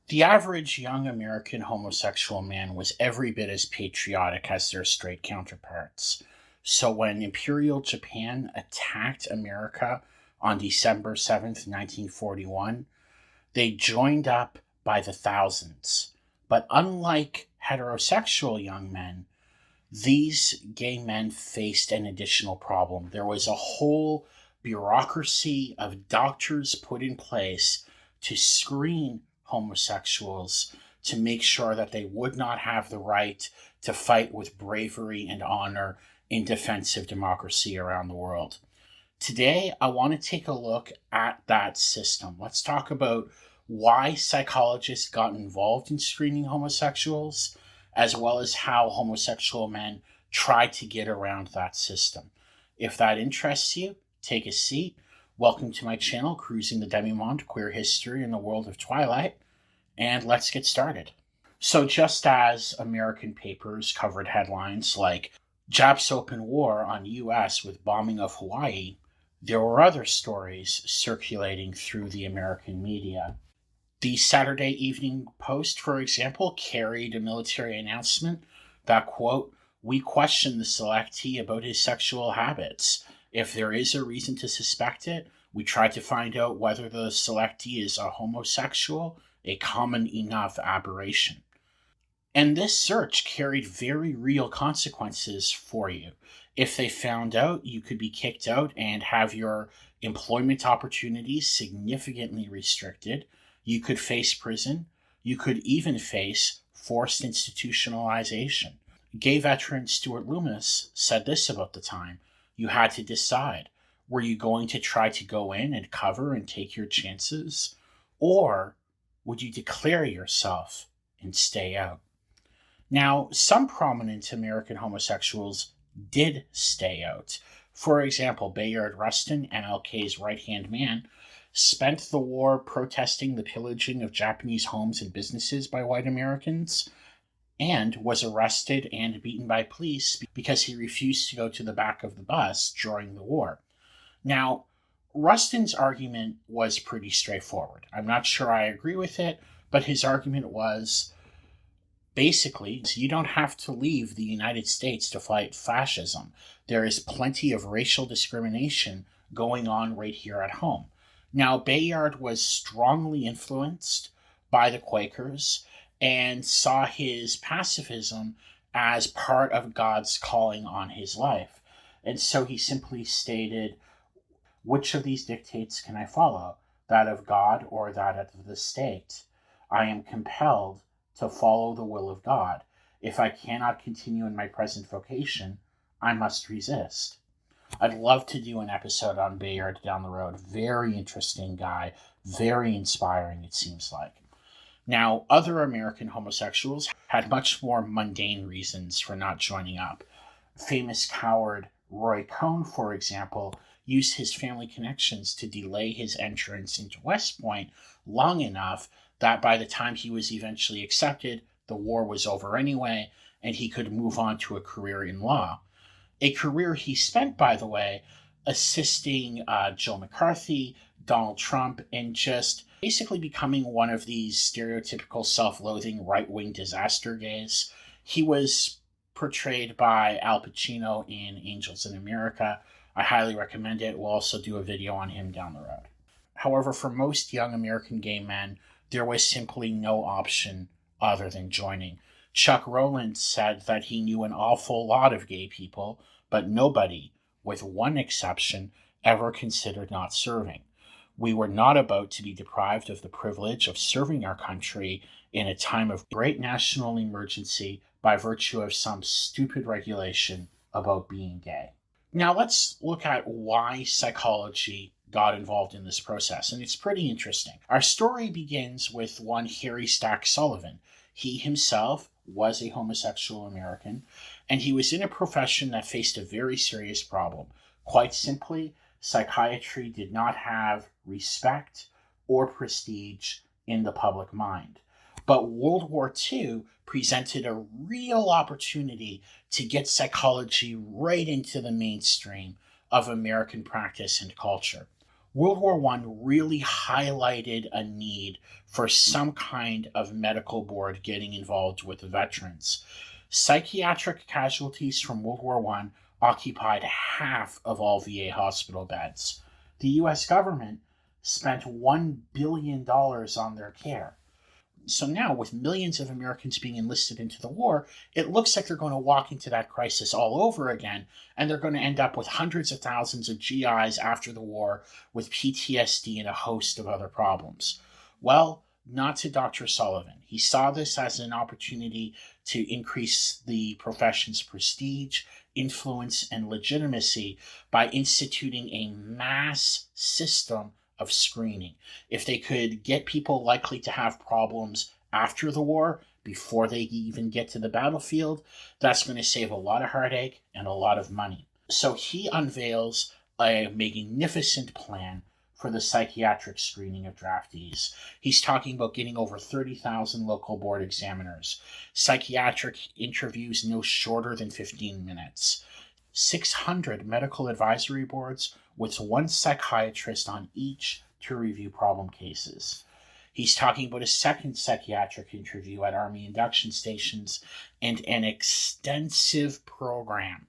The average young American homosexual man was every bit as patriotic as their straight counterparts. So when Imperial Japan attacked America on December 7th, 1941, they joined up by the thousands. But unlike heterosexual young men, these gay men faced an additional problem. There was a whole bureaucracy of doctors put in place to screen homosexuals to make sure that they would not have the right to fight with bravery and honor in defense of democracy around the world. Today, I want to take a look at that system. Let's talk about why psychologists got involved in screening homosexuals, as well as how homosexual men try to get around that system. If that interests you, take a seat. Welcome to my channel, Cruising the Demimonde, Queer History in the World of Twilight, and let's get started. So just as American papers covered headlines like Japs open war on US with bombing of Hawaii, there were other stories circulating through the American media. The Saturday Evening Post, for example, carried a military announcement that, quote, "We question the selectee about his sexual habits. If there is a reason to suspect it, we try to find out whether the selectee is a homosexual, a common enough aberration." And this search carried very real consequences for you. If they found out, you could be kicked out and have your employment opportunities significantly restricted. You could face prison. You could even face forced institutionalization. Gay veteran Stuart Loomis said this about the time. You had to decide, were you going to try to go in and cover and take your chances? Or would you declare yourself and stay out? Now, some prominent American homosexuals did stay out. For example, Bayard Rustin, MLK's right-hand man, spent the war protesting the pillaging of Japanese homes and businesses by white Americans, and was arrested and beaten by police because he refused to go to the back of the bus during the war. Now, Rustin's argument was pretty straightforward. I'm not sure I agree with it, but his argument was basically, you don't have to leave the United States to fight fascism. There is plenty of racial discrimination going on right here at home. Now, Bayard was strongly influenced by the Quakers and saw his pacifism as part of God's calling on his life. And so he simply stated, which of these dictates can I follow? That of God or that of the state? I am compelled to follow the will of God. If I cannot continue in my present vocation, I must resist. I'd love to do an episode on Bayard down the road. Very interesting guy, very inspiring, it seems like. Now, other American homosexuals had much more mundane reasons for not joining up. Famous coward Roy Cohn, for example, used his family connections to delay his entrance into West Point long enough that by the time he was eventually accepted, the war was over anyway, and he could move on to a career in law. A career he spent, by the way, assisting Joe McCarthy, Donald Trump, and just basically becoming one of these stereotypical self-loathing right-wing disaster gays. He was portrayed by Al Pacino in Angels in America. I highly recommend it. We'll also do a video on him down the road. However, for most young American gay men, there was simply no option other than joining. Chuck Rowland said that he knew an awful lot of gay people, but nobody, with one exception, ever considered not serving. We were not about to be deprived of the privilege of serving our country in a time of great national emergency by virtue of some stupid regulation about being gay. Now let's look at why psychology got involved in this process, and it's pretty interesting. Our story begins with one Harry Stack Sullivan. He himself was a homosexual American, and he was in a profession that faced a very serious problem. Quite simply, psychiatry did not have respect or prestige in the public mind. But World War II presented a real opportunity to get psychology right into the mainstream of American practice and culture. World War I really highlighted a need for some kind of medical board getting involved with the veterans. Psychiatric casualties from World War I occupied half of all VA hospital beds. The US government spent $1 billion on their care. So now, with millions of Americans being enlisted into the war, it looks like they're going to walk into that crisis all over again, and they're going to end up with hundreds of thousands of GIs after the war with PTSD and a host of other problems. Well, not to Dr. Sullivan. He saw this as an opportunity to increase the profession's prestige, influence, and legitimacy by instituting a mass system of screening. If they could get people likely to have problems after the war, before they even get to the battlefield, that's going to save a lot of heartache and a lot of money. So he unveils a magnificent plan for the psychiatric screening of draftees. He's talking about getting over 30,000 local board examiners, psychiatric interviews no shorter than 15 minutes, 600 medical advisory boards with one psychiatrist on each to review problem cases. He's talking about a second psychiatric interview at Army induction stations and an extensive program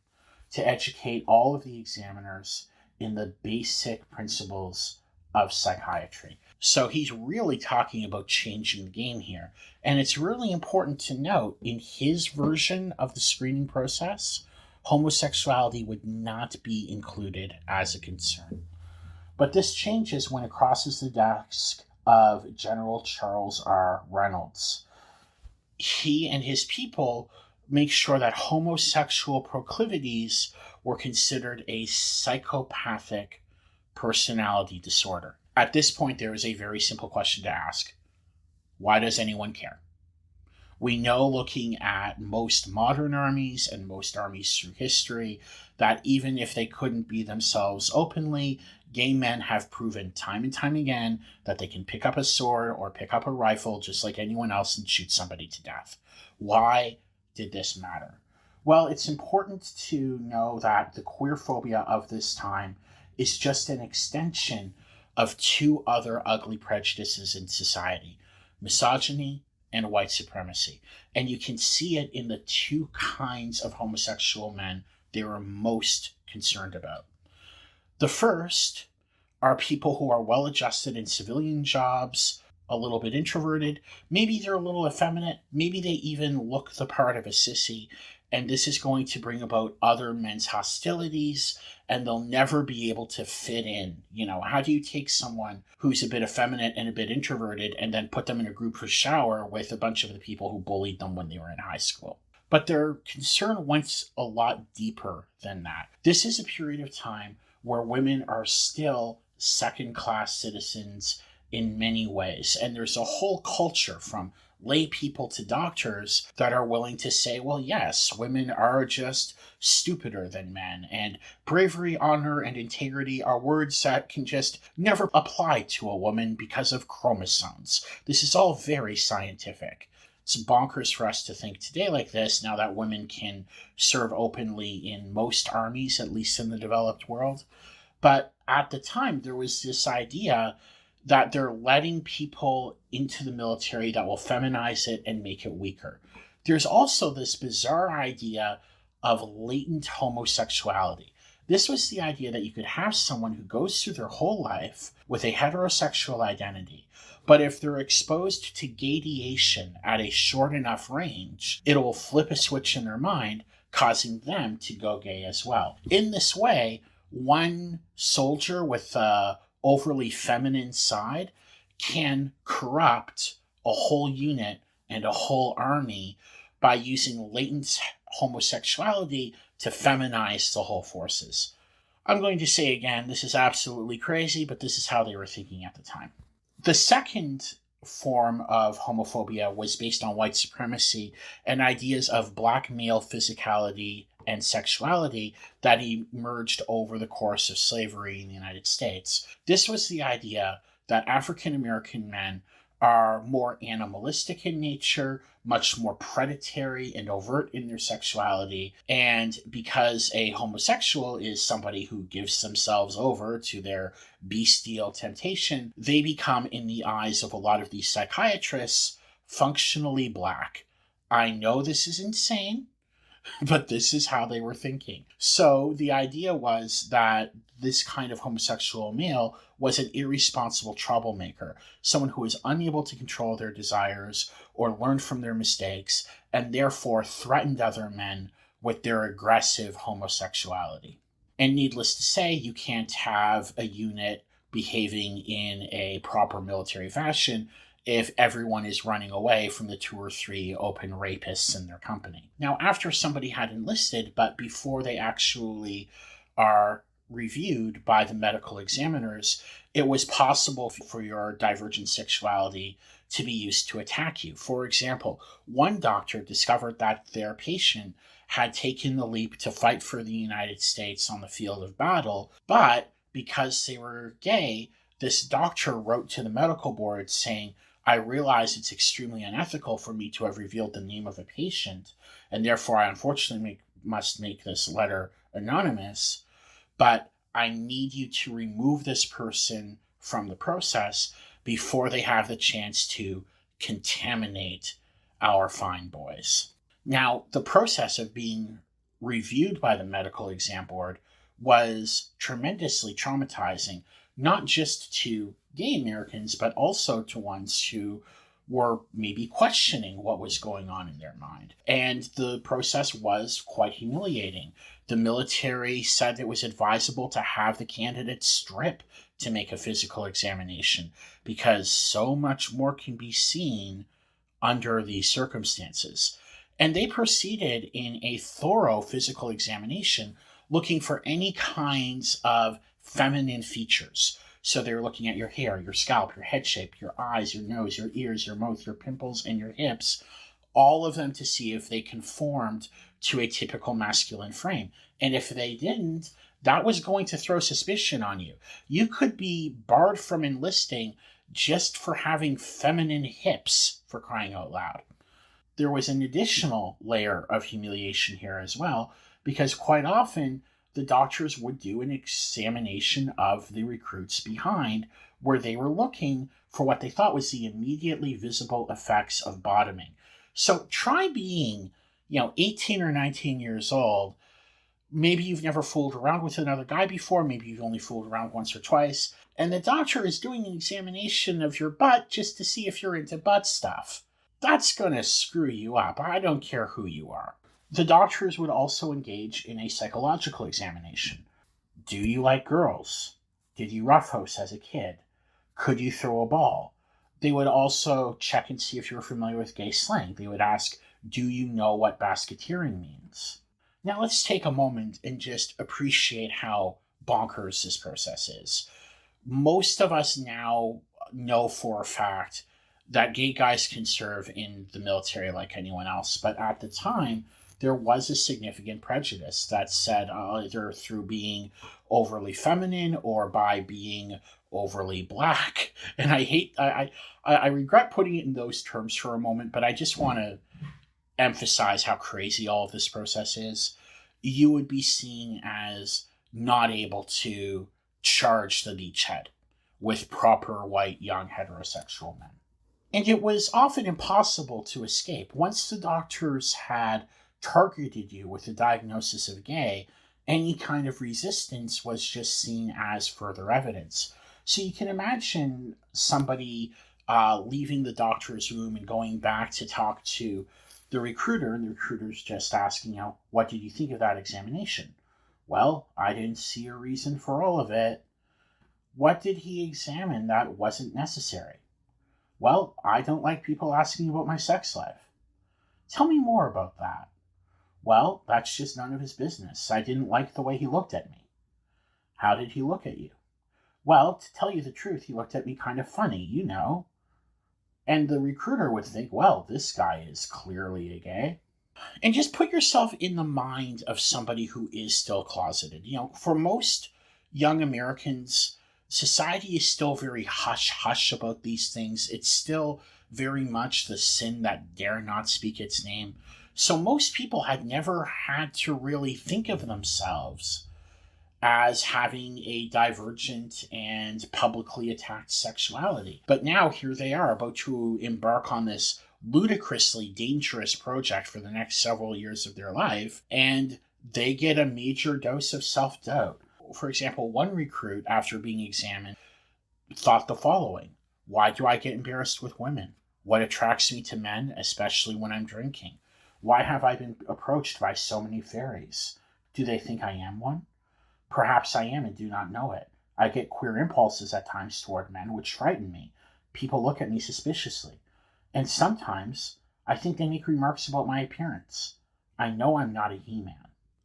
to educate all of the examiners in the basic principles of psychiatry. So he's really talking about changing the game here. And it's really important to note, in his version of the screening process, homosexuality would not be included as a concern. But this changes when it crosses the desk of General Charles R. Reynolds. He and his people make sure that homosexual proclivities were considered a psychopathic personality disorder. At this point, there is a very simple question to ask. Why does anyone care? We know, looking at most modern armies and most armies through history, that even if they couldn't be themselves openly, gay men have proven time and time again that they can pick up a sword or pick up a rifle just like anyone else and shoot somebody to death. Why did this matter? Well, it's important to know that the queer phobia of this time is just an extension of two other ugly prejudices in society: misogyny and white supremacy. And you can see it in the two kinds of homosexual men they were most concerned about. The first are people who are well adjusted in civilian jobs, a little bit introverted, maybe they're a little effeminate, maybe they even look the part of a sissy, and this is going to bring about other men's hostilities, and they'll never be able to fit in. You know, how do you take someone who's a bit effeminate and a bit introverted and then put them in a group for shower with a bunch of the people who bullied them when they were in high school? But their concern went a lot deeper than that. This is a period of time where women are still second-class citizens in many ways, and there's a whole culture from lay people to doctors that are willing to say, well, yes, women are just stupider than men, and bravery, honor, and integrity are words that can just never apply to a woman because of chromosomes. This is all very scientific. It's bonkers for us to think today like this, now that women can serve openly in most armies, at least in the developed world. But at the time, there was this idea that they're letting people into the military that will feminize it and make it weaker. There's also this bizarre idea of latent homosexuality. This was the idea that you could have someone who goes through their whole life with a heterosexual identity, but if they're exposed to gadiation at a short enough range, it'll flip a switch in their mind, causing them to go gay as well. In this way, one soldier with a overly feminine side can corrupt a whole unit and a whole army by using latent homosexuality to feminize the whole forces. I'm going to say again, this is absolutely crazy, but this is how they were thinking at the time. The second form of homophobia was based on white supremacy and ideas of black male physicality and sexuality that emerged over the course of slavery in the United States. This was the idea that African American men are more animalistic in nature, much more predatory and overt in their sexuality. And because a homosexual is somebody who gives themselves over to their bestial temptation, they become, in the eyes of a lot of these psychiatrists, functionally black. I know this is insane, but this is how they were thinking. So the idea was that this kind of homosexual male was an irresponsible troublemaker, someone who was unable to control their desires or learn from their mistakes, and therefore threatened other men with their aggressive homosexuality. And needless to say, you can't have a unit behaving in a proper military fashion if everyone is running away from the 2 or 3 open rapists in their company. Now, after somebody had enlisted, but before they actually are reviewed by the medical examiners, it was possible for your divergent sexuality to be used to attack you. For example, one doctor discovered that their patient had taken the leap to fight for the United States on the field of battle, but because they were gay, this doctor wrote to the medical board saying, I realize it's extremely unethical for me to have revealed the name of a patient, and therefore I unfortunately must make this letter anonymous, but I need you to remove this person from the process before they have the chance to contaminate our fine boys. Now, the process of being reviewed by the medical exam board was tremendously traumatizing, not just to gay Americans, but also to ones who were maybe questioning what was going on in their mind. And the process was quite humiliating. The military said it was advisable to have the candidate strip to make a physical examination because so much more can be seen under these circumstances. And they proceeded in a thorough physical examination looking for any kinds of feminine features. So they were looking at your hair, your scalp, your head shape, your eyes, your nose, your ears, your mouth, your pimples, and your hips, all of them to see if they conformed to a typical masculine frame. And if they didn't, that was going to throw suspicion on you. You could be barred from enlisting just for having feminine hips, for crying out loud. There was an additional layer of humiliation here as well, because quite often the doctors would do an examination of the recruits behind where they were looking for what they thought was the immediately visible effects of bottoming. So try being, 18 or 19 years old. Maybe you've never fooled around with another guy before. Maybe you've only fooled around once or twice. And the doctor is doing an examination of your butt just to see if you're into butt stuff. That's going to screw you up. I don't care who you are. The doctors would also engage in a psychological examination. Do you like girls? Did you roughhouse as a kid? Could you throw a ball? They would also check and see if you were familiar with gay slang. They would ask, do you know what basketeering means? Now let's take a moment and just appreciate how bonkers this process is. Most of us now know for a fact that gay guys can serve in the military like anyone else, but at the time, there was a significant prejudice that said either through being overly feminine or by being overly black. And I regret putting it in those terms for a moment, but I just want to emphasize how crazy all of this process is. You would be seen as not able to charge the beachhead with proper white young heterosexual men. And it was often impossible to escape. Once the doctors had targeted you with a diagnosis of gay, any kind of resistance was just seen as further evidence. So you can imagine somebody leaving the doctor's room and going back to talk to the recruiter, and the recruiter's just asking, what did you think of that examination? Well, I didn't see a reason for all of it. What did he examine that wasn't necessary? Well, I don't like people asking about my sex life. Tell me more about that. Well, that's just none of his business. I didn't like the way he looked at me. How did he look at you? Well, to tell you the truth, he looked at me kind of funny, And the recruiter would think, well, this guy is clearly a gay. And just put yourself in the mind of somebody who is still closeted. For most young Americans, society is still very hush-hush about these things. It's still very much the sin that dare not speak its name. So most people had never had to really think of themselves as having a divergent and publicly attacked sexuality. But now here they are about to embark on this ludicrously dangerous project for the next several years of their life, and they get a major dose of self-doubt. For example, one recruit, after being examined, thought the following: why do I get embarrassed with women? What attracts me to men, especially when I'm drinking? Why have I been approached by so many fairies? Do they think I am one? Perhaps I am and do not know it. I get queer impulses at times toward men, which frighten me. People look at me suspiciously. And sometimes I think they make remarks about my appearance. I know I'm not a he-man.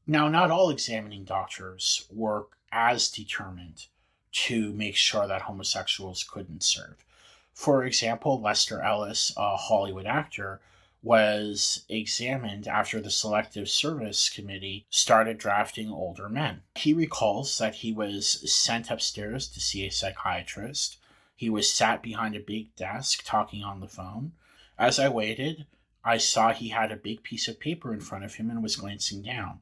Now, not all examining doctors work as determined to make sure that homosexuals couldn't serve. For example, Lester Ellis, a Hollywood actor, was examined after the Selective Service Committee started drafting older men. He recalls that he was sent upstairs to see a psychiatrist. He was sat behind a big desk talking on the phone. As I waited, I saw he had a big piece of paper in front of him and was glancing down.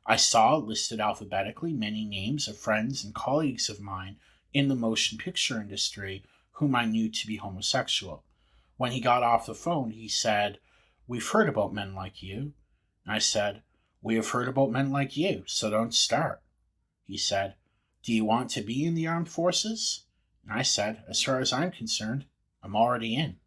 I saw, listed alphabetically, many names of friends and colleagues of mine in the motion picture industry whom I knew to be homosexual. When he got off the phone, he said, "We've heard about men like you." I said, "We have heard about men like you, so don't start." He said, "Do you want to be in the armed forces?" And I said, "As far as I'm concerned, I'm already in."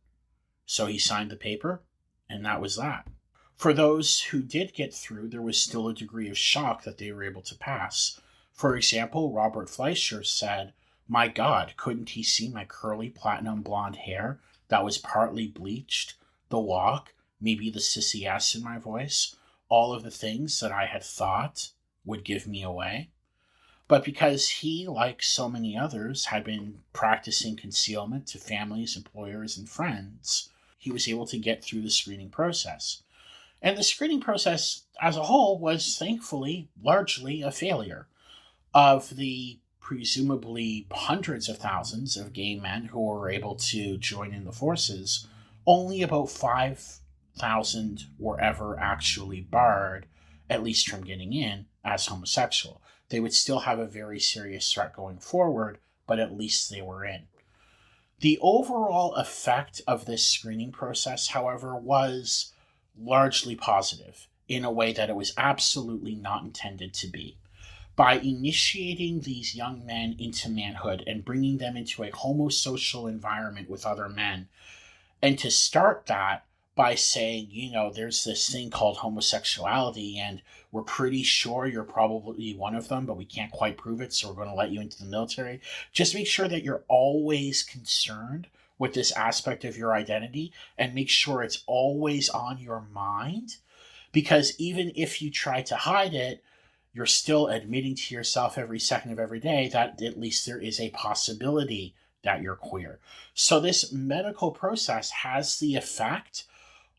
So he signed the paper, and that was that. For those who did get through, there was still a degree of shock that they were able to pass. For example, Robert Fleischer said, "My God, couldn't he see my curly platinum blonde hair that was partly bleached, the walk, maybe the sissy S in my voice, all of the things that I had thought would give me away?" But because he, like so many others, had been practicing concealment to families, employers, and friends, he was able to get through the screening process. And the screening process as a whole was thankfully largely a failure. Of the presumably hundreds of thousands of gay men who were able to join in the forces, only about 5,000 were ever actually barred, at least from getting in, as homosexual. They would still have a very serious threat going forward, but at least they were in. The overall effect of this screening process, however, was largely positive in a way that it was absolutely not intended to be. By initiating these young men into manhood and bringing them into a homosocial environment with other men, and to start that by saying, there's this thing called homosexuality, and we're pretty sure you're probably one of them, but we can't quite prove it, so we're going to let you into the military. Just make sure that you're always concerned with this aspect of your identity, and make sure it's always on your mind, because even if you try to hide it, you're still admitting to yourself every second of every day that at least there is a possibility that you're queer. So this medical process has the effect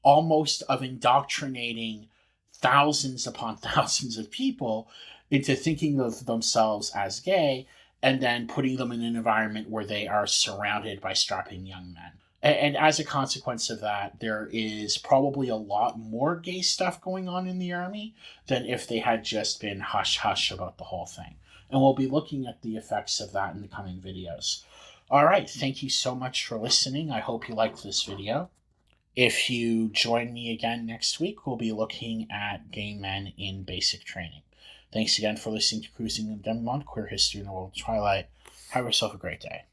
almost of indoctrinating thousands upon thousands of people into thinking of themselves as gay, and then putting them in an environment where they are surrounded by strapping young men. And as a consequence of that, there is probably a lot more gay stuff going on in the Army than if they had just been hush-hush about the whole thing. And we'll be looking at the effects of that in the coming videos. All right, thank you so much for listening. I hope you liked this video. If you join me again next week, we'll be looking at gay men in basic training. Thanks again for listening to Cruising in Demimonde, Queer History in the World of Twilight. Have yourself a great day.